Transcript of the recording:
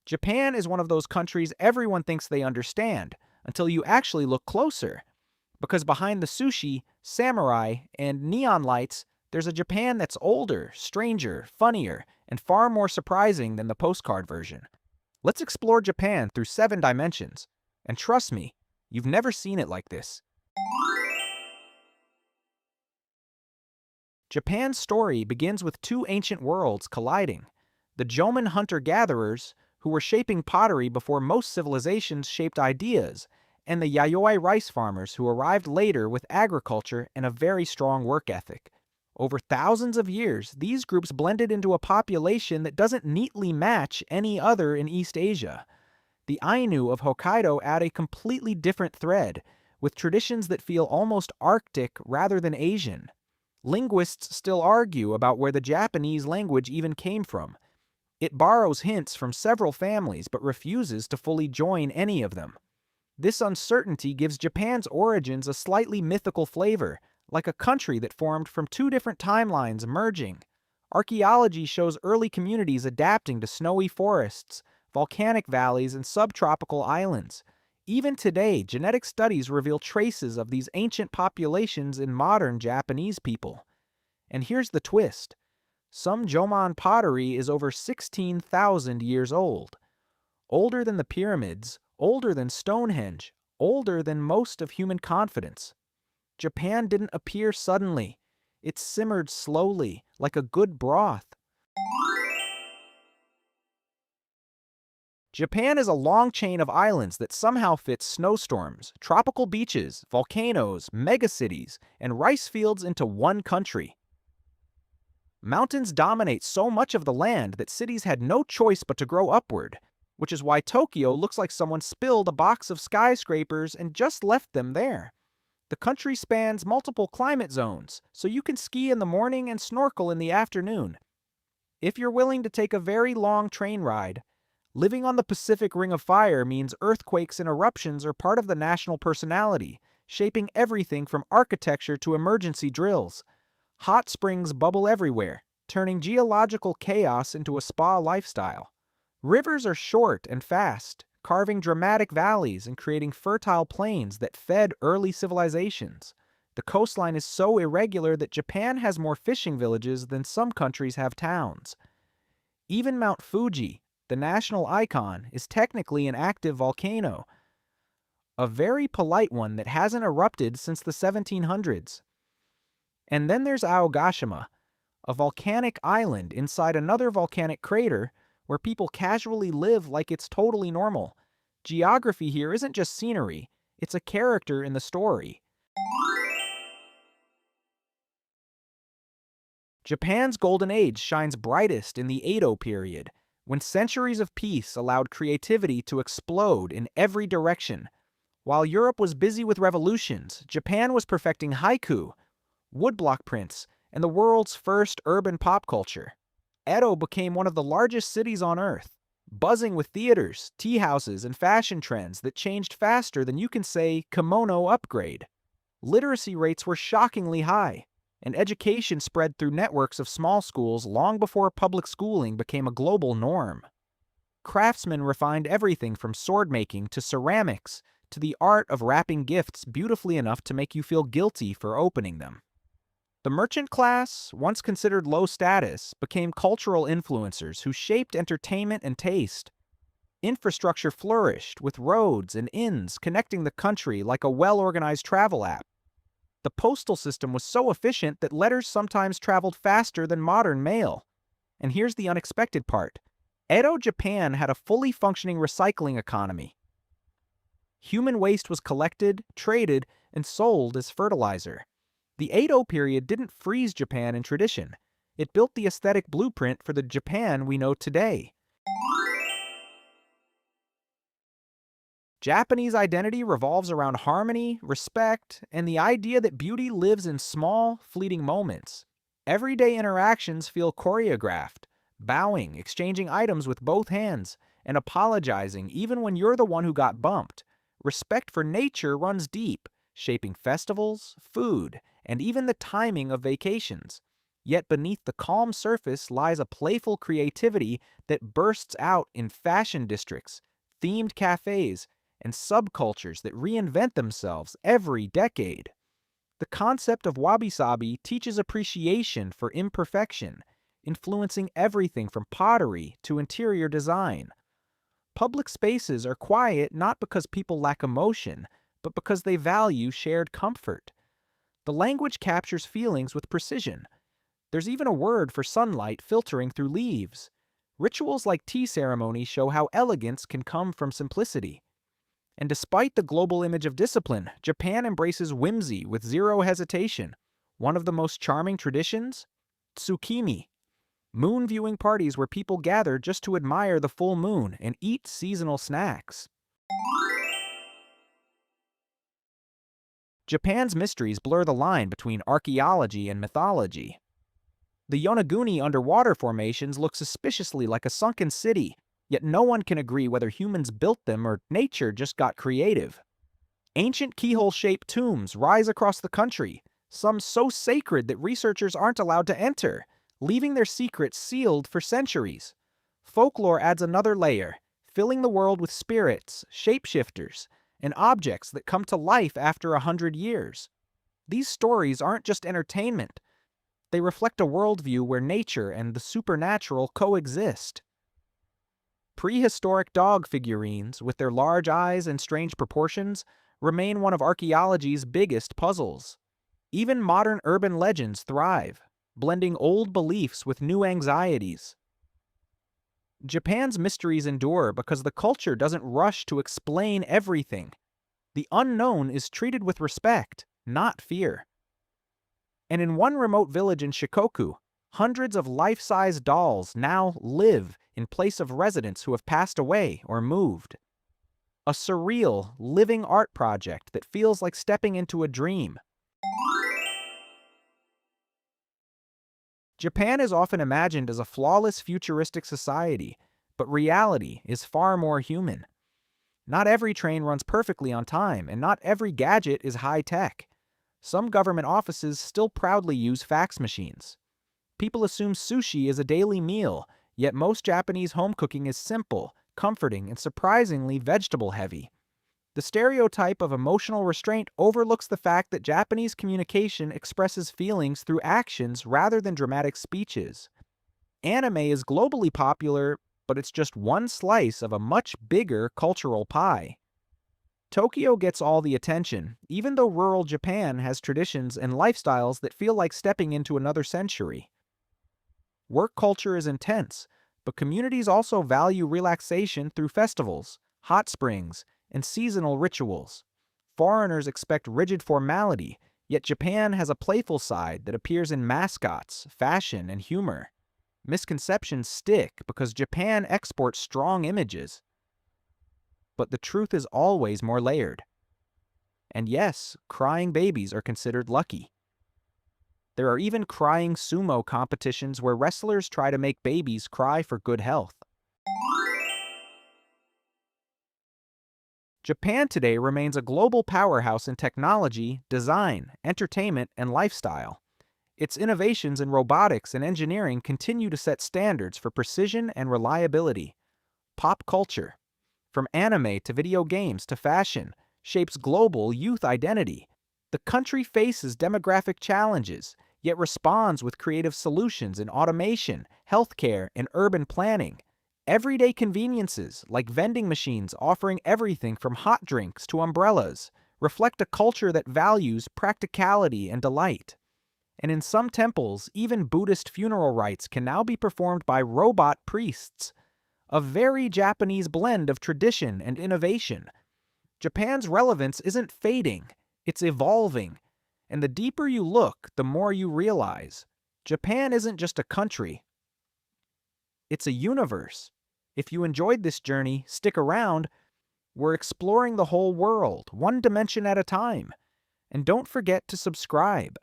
Japan is one of those countries everyone thinks they understand until you actually look closer. Because behind the sushi, samurai, and neon lights, there's a Japan that's older, stranger, funnier, and far more surprising than the postcard version. Let's explore Japan through 7 dimensions. And trust me, you've never seen it like this. Japan's story begins with two ancient worlds colliding. The Jōmon hunter-gatherers, who were shaping pottery before most civilizations shaped ideas, and the Yayoi rice farmers who arrived later with agriculture and a very strong work ethic. Over thousands of years, these groups blended into a population that doesn't neatly match any other in East Asia. The Ainu of Hokkaido add a completely different thread, with traditions that feel almost Arctic rather than Asian. Linguists still argue about where the Japanese language even came from. It borrows hints from several families but refuses to fully join any of them. This uncertainty gives Japan's origins a slightly mythical flavor, like a country that formed from two different timelines merging. Archaeology shows early communities adapting to snowy forests, volcanic valleys, and subtropical islands. Even today, genetic studies reveal traces of these ancient populations in modern Japanese people. And here's the twist. Some Jōmon pottery is over 16,000 years old. Older than the pyramids, older than Stonehenge, older than most of human confidence. Japan didn't appear suddenly. It simmered slowly, like a good broth. Japan is a long chain of islands that somehow fits snowstorms, tropical beaches, volcanoes, megacities, and rice fields into one country. Mountains dominate so much of the land that cities had no choice but to grow upward, which is why Tokyo looks like someone spilled a box of skyscrapers and just left them there. The country spans multiple climate zones, so you can ski in the morning and snorkel in the afternoon. If you're willing to take a very long train ride, living on the Pacific Ring of Fire means earthquakes and eruptions are part of the national personality, shaping everything from architecture to emergency drills. Hot springs bubble everywhere, turning geological chaos into a spa lifestyle. Rivers are short and fast, carving dramatic valleys and creating fertile plains that fed early civilizations. The coastline is so irregular that Japan has more fishing villages than some countries have towns. Even Mount Fuji, the national icon, is technically an active volcano, a very polite one that hasn't erupted since the 1700s. And then there's Aogashima, a volcanic island inside another volcanic crater where people casually live like it's totally normal. Geography here isn't just scenery, it's a character in the story. Japan's golden age shines brightest in the Edo period, when centuries of peace allowed creativity to explode in every direction. While Europe was busy with revolutions, Japan was perfecting haiku, woodblock prints, and the world's first urban pop culture. Edo became one of the largest cities on Earth, buzzing with theaters, tea houses, and fashion trends that changed faster than you can say kimono upgrade. Literacy rates were shockingly high, and education spread through networks of small schools long before public schooling became a global norm. Craftsmen refined everything from sword making to ceramics to the art of wrapping gifts beautifully enough to make you feel guilty for opening them. The merchant class, once considered low status, became cultural influencers who shaped entertainment and taste. Infrastructure flourished, with roads and inns connecting the country like a well-organized travel app. The postal system was so efficient that letters sometimes traveled faster than modern mail. And here's the unexpected part. Edo, Japan had a fully functioning recycling economy. Human waste was collected, traded, and sold as fertilizer. The Edo period didn't freeze Japan in tradition. It built the aesthetic blueprint for the Japan we know today. Japanese identity revolves around harmony, respect, and the idea that beauty lives in small, fleeting moments. Everyday interactions feel choreographed, bowing, exchanging items with both hands, and apologizing even when you're the one who got bumped. Respect for nature runs deep, shaping festivals, food, and even the timing of vacations. Yet beneath the calm surface lies a playful creativity that bursts out in fashion districts, themed cafes, and subcultures that reinvent themselves every decade. The concept of wabi-sabi teaches appreciation for imperfection, influencing everything from pottery to interior design. Public spaces are quiet not because people lack emotion, but because they value shared comfort. The language captures feelings with precision. There's even a word for sunlight filtering through leaves. Rituals like tea ceremonies show how elegance can come from simplicity. And despite the global image of discipline, Japan embraces whimsy with zero hesitation. One of the most charming traditions? Tsukimi, moon viewing parties where people gather just to admire the full moon and eat seasonal snacks. Japan's mysteries blur the line between archaeology and mythology. The Yonaguni underwater formations look suspiciously like a sunken city, yet no one can agree whether humans built them or nature just got creative. Ancient keyhole-shaped tombs rise across the country, some so sacred that researchers aren't allowed to enter, leaving their secrets sealed for centuries. Folklore adds another layer, filling the world with spirits, shapeshifters, and objects that come to life after 100 years. These stories aren't just entertainment. They reflect a worldview where nature and the supernatural coexist. Prehistoric dog figurines, with their large eyes and strange proportions, remain one of archaeology's biggest puzzles. Even modern urban legends thrive, blending old beliefs with new anxieties. Japan's mysteries endure because the culture doesn't rush to explain everything. The unknown is treated with respect, not fear. And in one remote village in Shikoku, hundreds of life-size dolls now live in place of residents who have passed away or moved. A surreal, living art project that feels like stepping into a dream. Japan is often imagined as a flawless futuristic society, but reality is far more human. Not every train runs perfectly on time, and not every gadget is high-tech. Some government offices still proudly use fax machines. People assume sushi is a daily meal, yet most Japanese home cooking is simple, comforting, and surprisingly vegetable-heavy. The stereotype of emotional restraint overlooks the fact that Japanese communication expresses feelings through actions rather than dramatic speeches. Anime is globally popular, but it's just one slice of a much bigger cultural pie. Tokyo gets all the attention, even though rural Japan has traditions and lifestyles that feel like stepping into another century. Work culture is intense, but communities also value relaxation through festivals, hot springs, and seasonal rituals. Foreigners expect rigid formality, yet Japan has a playful side that appears in mascots, fashion, and humor. Misconceptions stick because Japan exports strong images. But the truth is always more layered. And yes, crying babies are considered lucky. There are even crying sumo competitions where wrestlers try to make babies cry for good health. Japan today remains a global powerhouse in technology, design, entertainment, and lifestyle. Its innovations in robotics and engineering continue to set standards for precision and reliability. Pop culture, from anime to video games to fashion, shapes global youth identity. The country faces demographic challenges, yet responds with creative solutions in automation, healthcare, and urban planning. Everyday conveniences, like vending machines offering everything from hot drinks to umbrellas, reflect a culture that values practicality and delight. And in some temples, even Buddhist funeral rites can now be performed by robot priests. A very Japanese blend of tradition and innovation. Japan's relevance isn't fading, it's evolving. And the deeper you look, the more you realize. Japan isn't just a country. It's a universe. If you enjoyed this journey, stick around. We're exploring the whole world, one dimension at a time. And don't forget to subscribe.